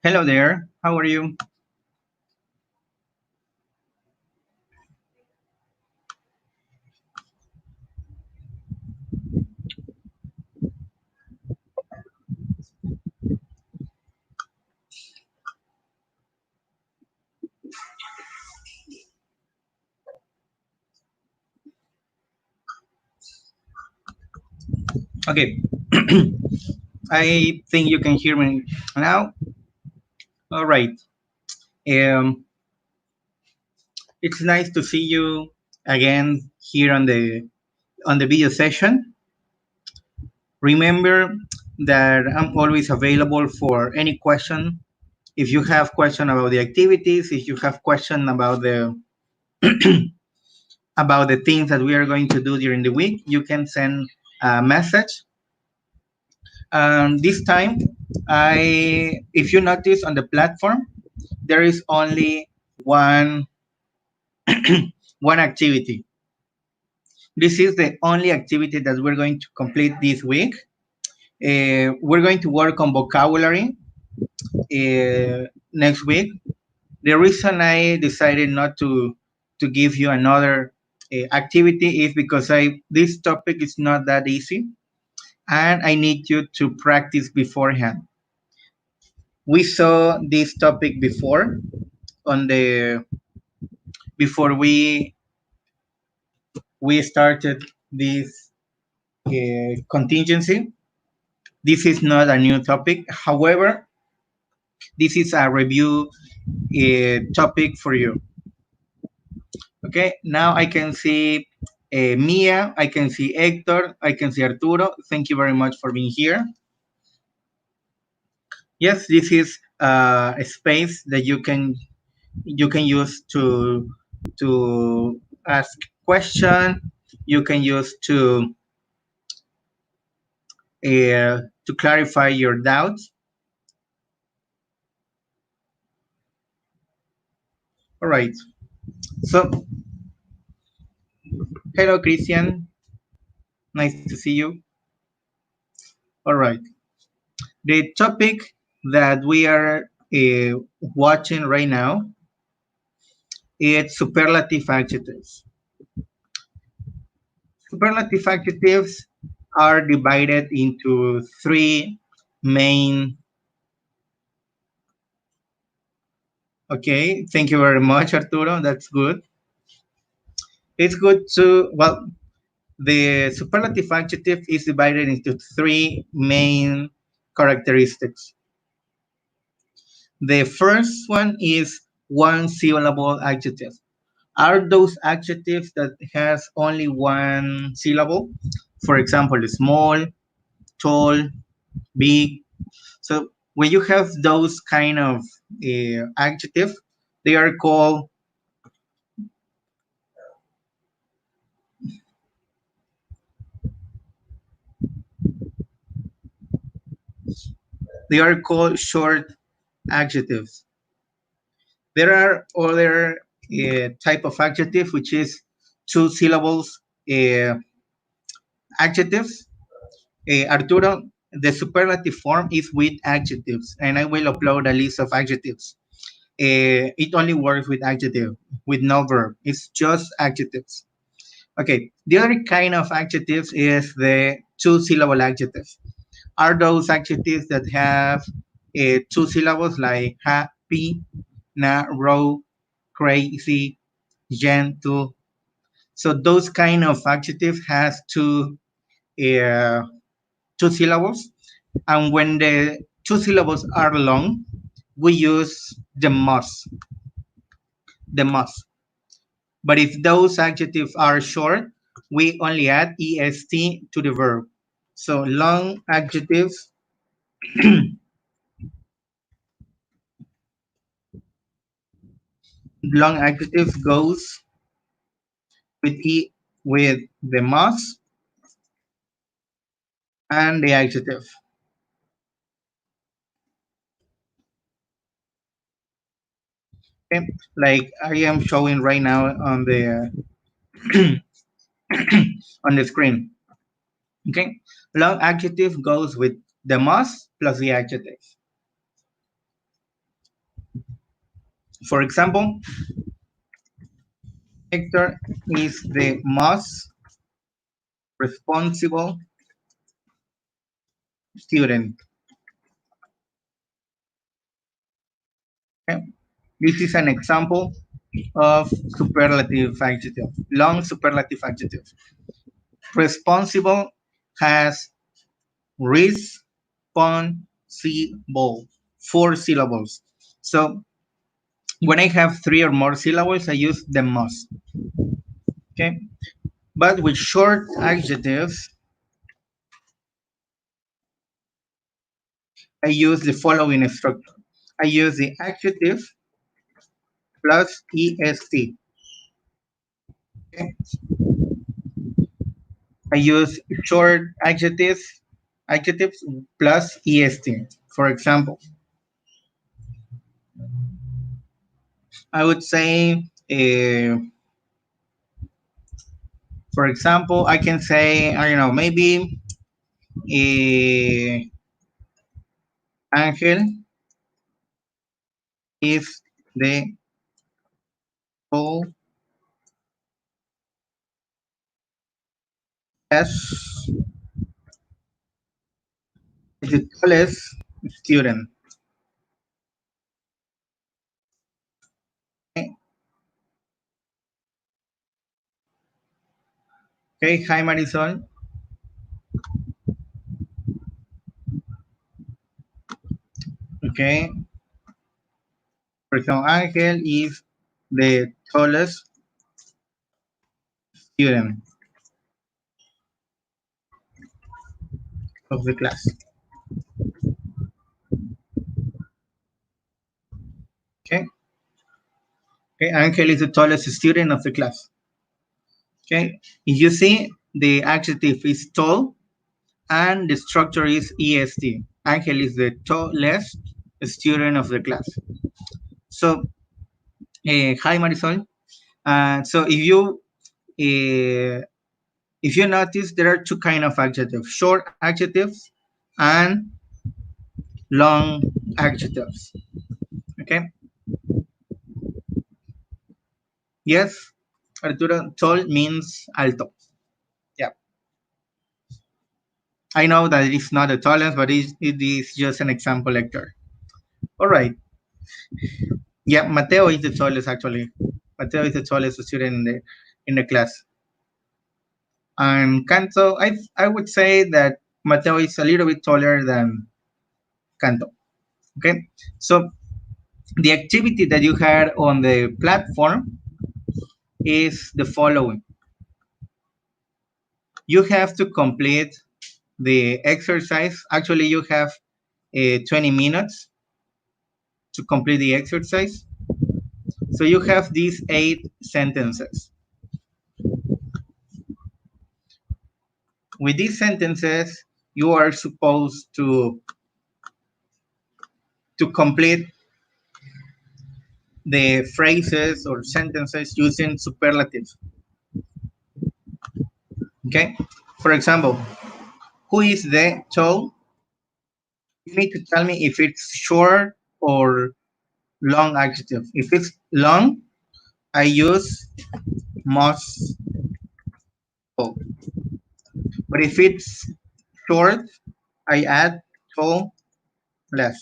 Hello there. How are you? Okay. I think you can hear me now. All right. Um, it's nice to see you again here on the video session. Remember that I'm always available for any question. If you have question about the activities, if you have question about the things that we are going to do during the week, you can send a message. This time, if you notice on the platform, there is only one one activity. This is the only activity that we're going to complete this week. We're going to work on vocabulary next week. The reason I decided not to give you another activity is because I this topic is not that easy, and I need you to practice beforehand. We saw this topic before on the before we started this contingency. This is not a new topic. However, this is a review topic for you. Okay, now I can see Mia, I can see Hector, I can see Arturo. Thank you very much for being here. Yes, this is a space that you can use to ask question. You can use to clarify your doubts. All right. So, hello, Christian. Nice to see you. All right. The topic that we are watching right now is superlative adjectives. Superlative adjectives are divided into three main. Okay, thank you very much, Arturo. That's good. It's good to, well, the superlative adjective is divided into three main characteristics. The first one is one syllable adjective. Are those adjectives that has only one syllable? For example, small, tall, big. So when you have those kind of adjectives, they are called short adjectives. There are other type of adjective which is two syllables uh, adjectives. Arturo, the superlative form is with adjectives, and I will upload a list of adjectives. It only works with adjective, with no verb. It's just adjectives. Okay, the other kind of adjectives is the two syllable adjectives. Are those adjectives that have two syllables like happy, narrow, crazy, gentle. So those kind of adjectives has uh, two syllables, and when the two syllables are long, we use the must, the must. But if those adjectives are short, we only add est to the verb. So long adjectives goes with with the must and the adjective. Okay? Like I am showing right now on the on the screen. Okay, long adjective goes with the most plus the adjective. For example, Hector is the most responsible student. Okay? This is an example of superlative adjective, long superlative adjective. Responsible has responsible, 4 syllables. So when I have 3 or more syllables, I use the most. Okay, but with short adjectives, I use the following structure. I use the adjective plus est. Okay? I use short adjectives plus est. For example, I would say, for example, I can say, I don't know, maybe Angel is the tallest the tallest student. Okay, okay. Hi Marisol. Okay, for example, Angel is the tallest student of the class. Okay, okay. Angel is the tallest student of the class. Okay, if you see the adjective is tall and the structure is est. Angel is the tallest student of the class. So, hi Marisol. So uh, if you notice, there are two kind of adjectives: short adjectives and long adjectives. Okay. Yes, Arturo, tall means alto. Yeah. I know that it's not the tallest, but it is just an example lecture. All right. Yeah, Mateo is the tallest actually. Mateo is the tallest student in the class. And Canto, I would say that Mateo is a little bit taller than Canto. Okay. So the activity that you had on the platform is the following. You have to complete the exercise. Actually, you have 20 minutes to complete the exercise. So you have these 8 sentences. With these sentences, you are supposed to complete the phrases or sentences using superlatives. Okay? For example, who is the tall? You need to tell me if it's short or long adjective. If it's long, I use most tall. But if it's short, I add tall less.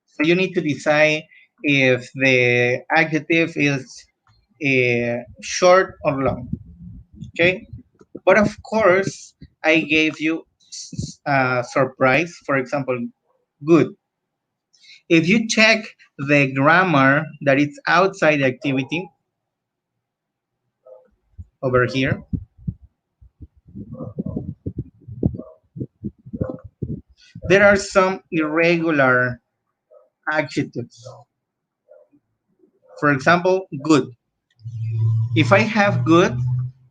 So you need to decide if the adjective is short or long. Okay? But of course, I gave you a surprise. For example, good. If you check the grammar that is outside the activity over here, there are some irregular adjectives. For example, good. If I have good,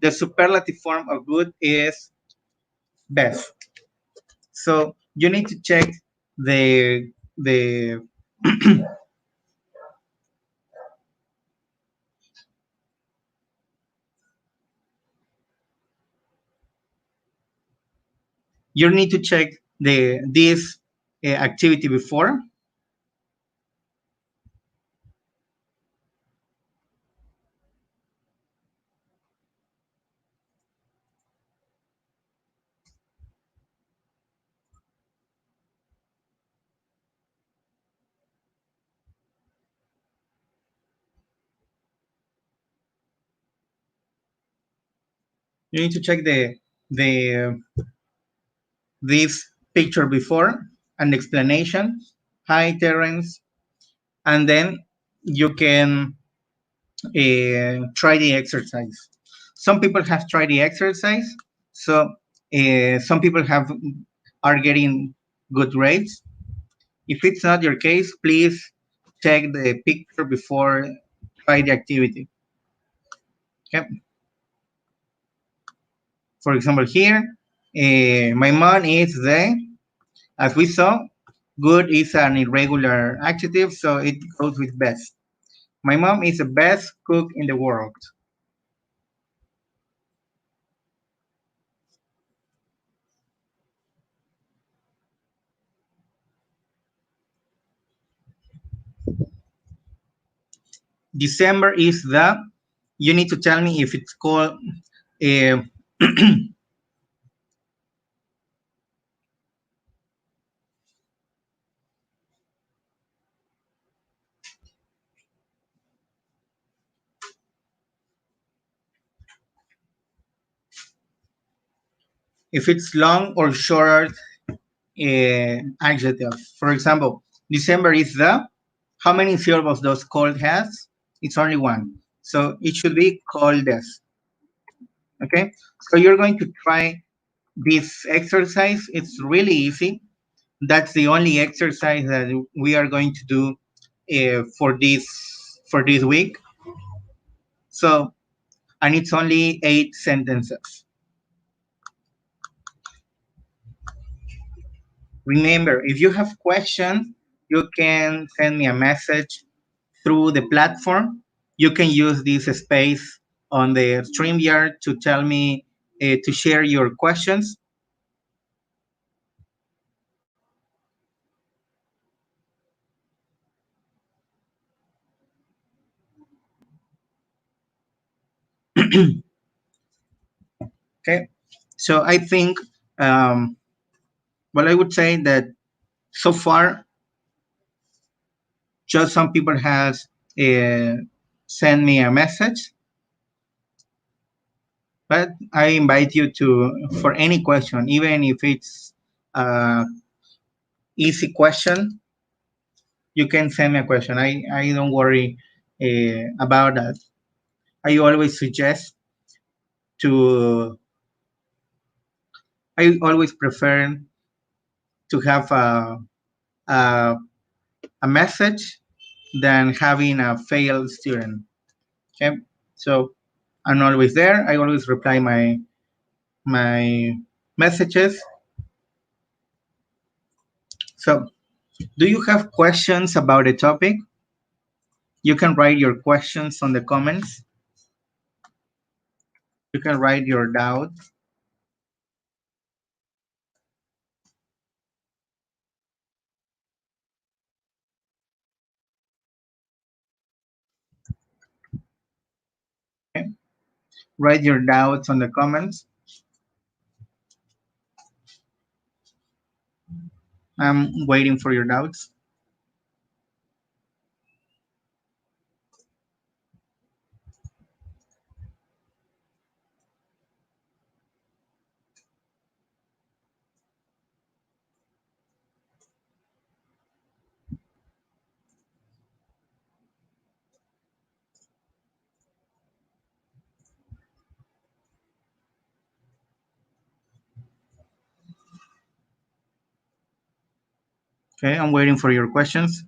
the superlative form of good is best. So you need to check the you need to check the this activity before. You need to check the this picture before, an explanation. Hi, Terence. And then you can try the exercise. Some people have tried the exercise, so some people are getting good grades. If it's not your case, please check the picture before try the activity. Okay. For example, here, my mom is the, as we saw, good is an irregular adjective, so it goes with best. My mom is the best cook in the world. December is the, you need to tell me if it's called, uh, if it's long or short adjective. For example, December is the, how many syllables does cold has? It's only one. So it should be coldest. Okay. So you're going to try this exercise. It's really easy. That's the only exercise that we are going to do for this week. So, and it's only 8 sentences. Remember, if you have questions, you can send me a message through the platform. You can use this space on the StreamYard to tell me, to share your questions. Okay. So I think, well, I would say that so far, just some people has uh, sent me a message, but I invite you to, for any question, even if it's easy question, you can send me a question. I don't worry about that. I always suggest to, I always prefer to have a, a message than having a failed student. Okay. So I'm always there. I always reply my messages. So do you have questions about the topic? You can write your questions on the comments. You can write your doubts. Okay? Write your doubts on the comments. I'm waiting for your doubts. Okay, I'm waiting for your questions.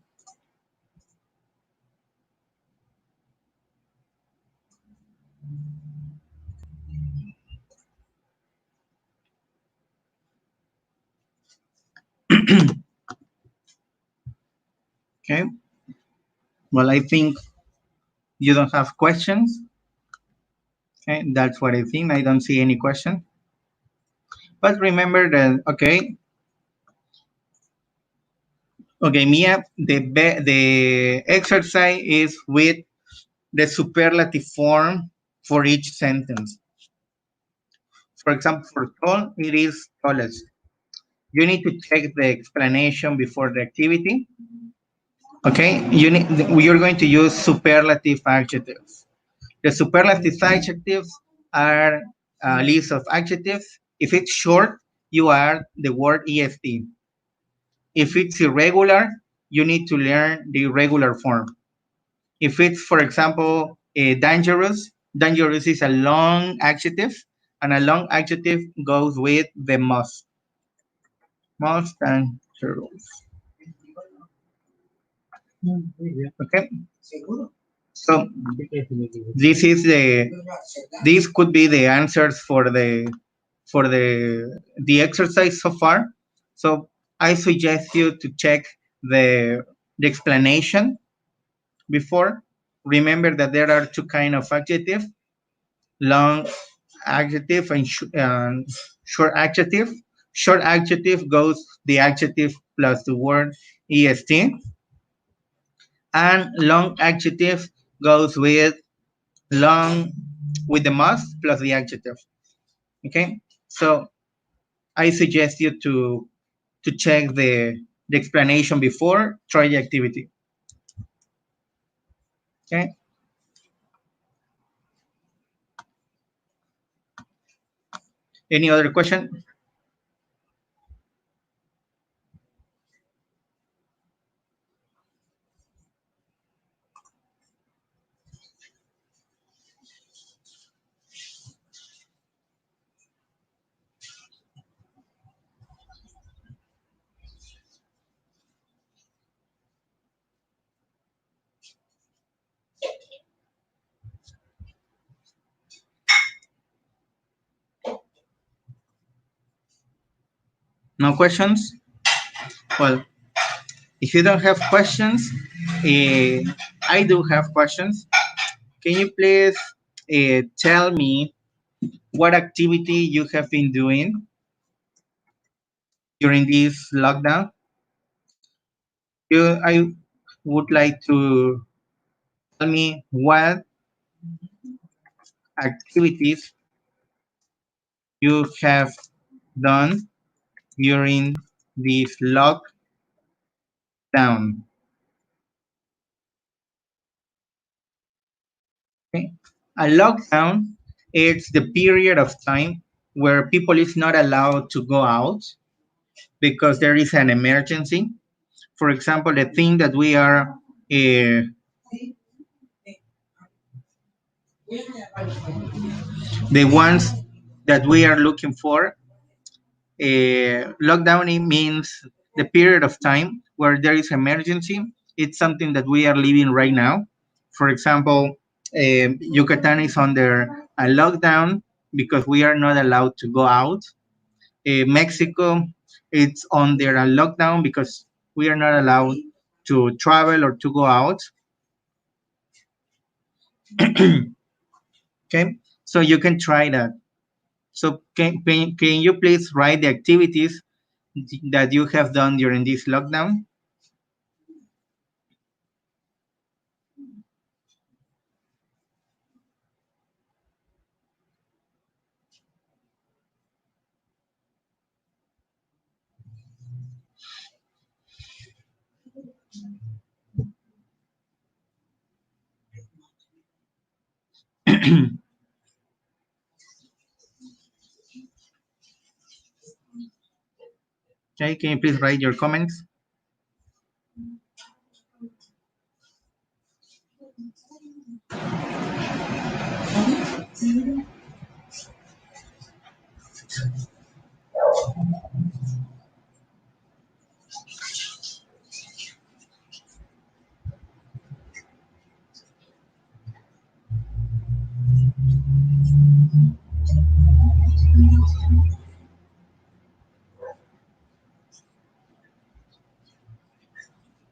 Okay. Well, I think you don't have questions. Okay, that's what I think. I don't see any question. But remember that, okay, Okay, Mia, the exercise is with the superlative form for each sentence. For example, for tall, it is tallest. You need to check the explanation before the activity. Okay, you're going to use superlative adjectives. The superlative adjectives are a list of adjectives. If it's short, you add the word est. If it's irregular, you need to learn the irregular form. If it's, for example, dangerous, dangerous is a long adjective, and a long adjective goes with the most. Most dangerous. Okay. So this is the these could be the answers for the exercise so far. So I suggest you to check the explanation before. Remember that there are two kind of adjective: long adjective and short adjective. Short adjective goes the adjective plus the word est, and long adjective goes with long with the must plus the adjective. Okay, so I suggest you to check the explanation before try the activity. Okay. Any other question? No questions? Well, if you don't have questions, I do have questions. Can you please tell me what activity you have been doing during this lockdown? I would like to tell me what activities you have done during this lockdown. Okay? A lockdown is the period of time where people is not allowed to go out because there is an emergency. For example, the thing that we are the ones that we are looking for. Lockdown means the period of time where there is emergency. It's something that we are living right now. For example, Yucatan is under a lockdown because we are not allowed to go out. Mexico, it's under a lockdown because we are not allowed to travel or to go out. Okay, so you can try that. So can you please write the activities that you have done during this lockdown? Okay, can you please write your comments?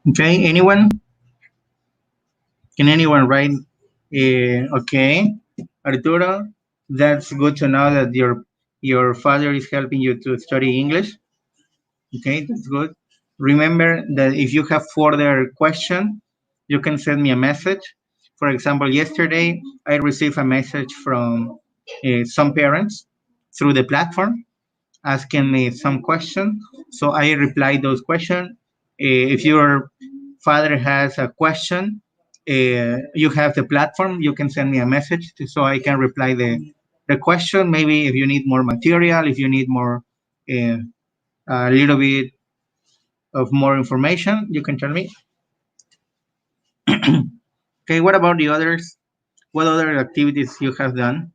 Okay, anyone? Can anyone write? Okay, Arturo, that's good to know that your father is helping you to study English. Okay, that's good. Remember that if you have further question, you can send me a message. For example, yesterday I received a message from some parents through the platform asking me some question. So I replied those questions. If your father has a question, you have the platform. You can send me a message so I can reply the question. Maybe if you need more material, if you need more uh, a little bit of more information, you can tell me. Okay, what about the others? What other activities you have done?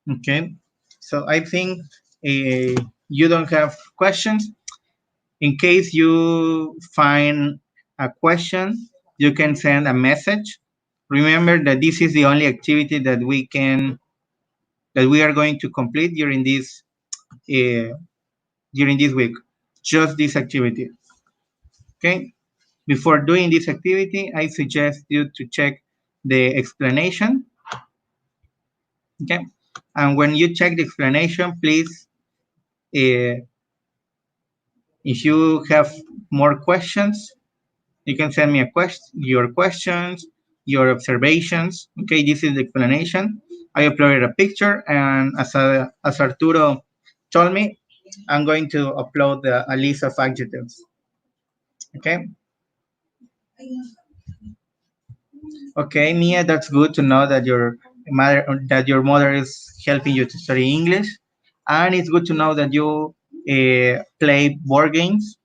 Okay, so I think you don't have questions. In case you find a question, you can send a message. Remember that this is the only activity that we are going to complete uh, during this week. Just this activity. Okay. Before doing this activity, I suggest you to check the explanation. Okay. And when you check the explanation, please, uh, if you have more questions, you can send me your questions, your observations. Okay, this is the explanation. I uploaded a picture, and as Arturo told me, I'm going to upload a list of adjectives. Okay. Okay, Mia, that's good to know that your mother is helping you to study English, and it's good to know that you play board games.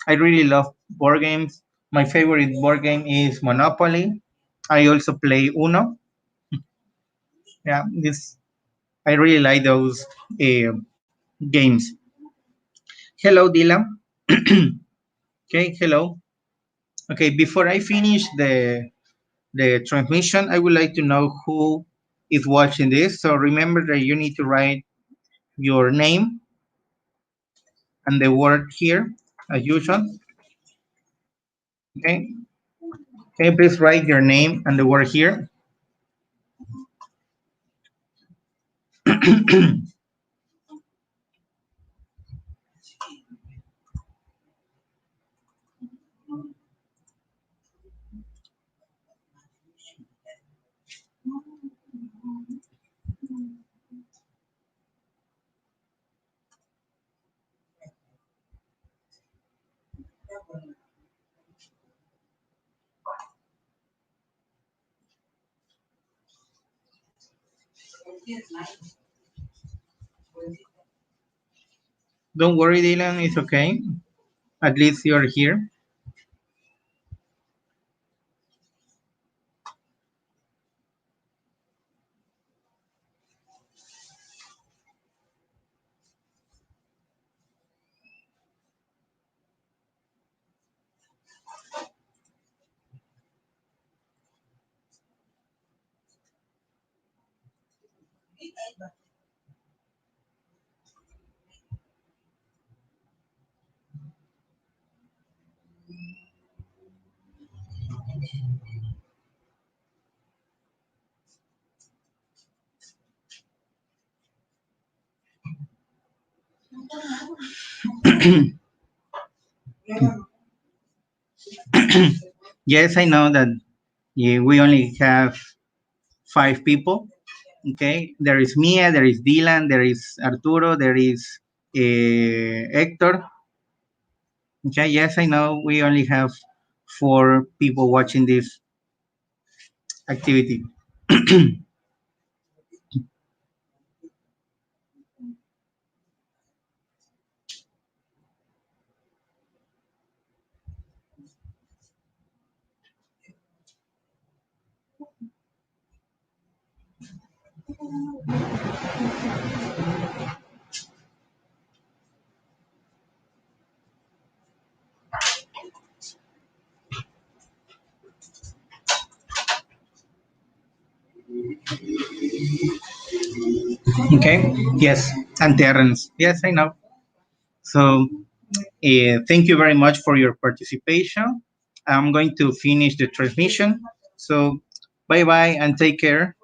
I really love board games. My favorite board game is Monopoly. I also play Uno. Yeah, this I really like those uh, games. Hello, Dylan. Okay, hello. Okay, before I finish the transmission, I would like to know who is watching this. So remember that you need to write your name and the word here, as usual. Okay. Okay, please write your name and the word here. Don't worry, Dylan, it's okay. At least you're here. Yes, I know that we only have 5 people. Okay, there is Mia, there is Dylan, there is Arturo, there is Hector. Okay, yes, I know we only have 4 people watching this activity. Okay. Yes. Anterrans. Yes, I know. So thank you very much for your participation. I'm going to finish the transmission. So bye bye and take care.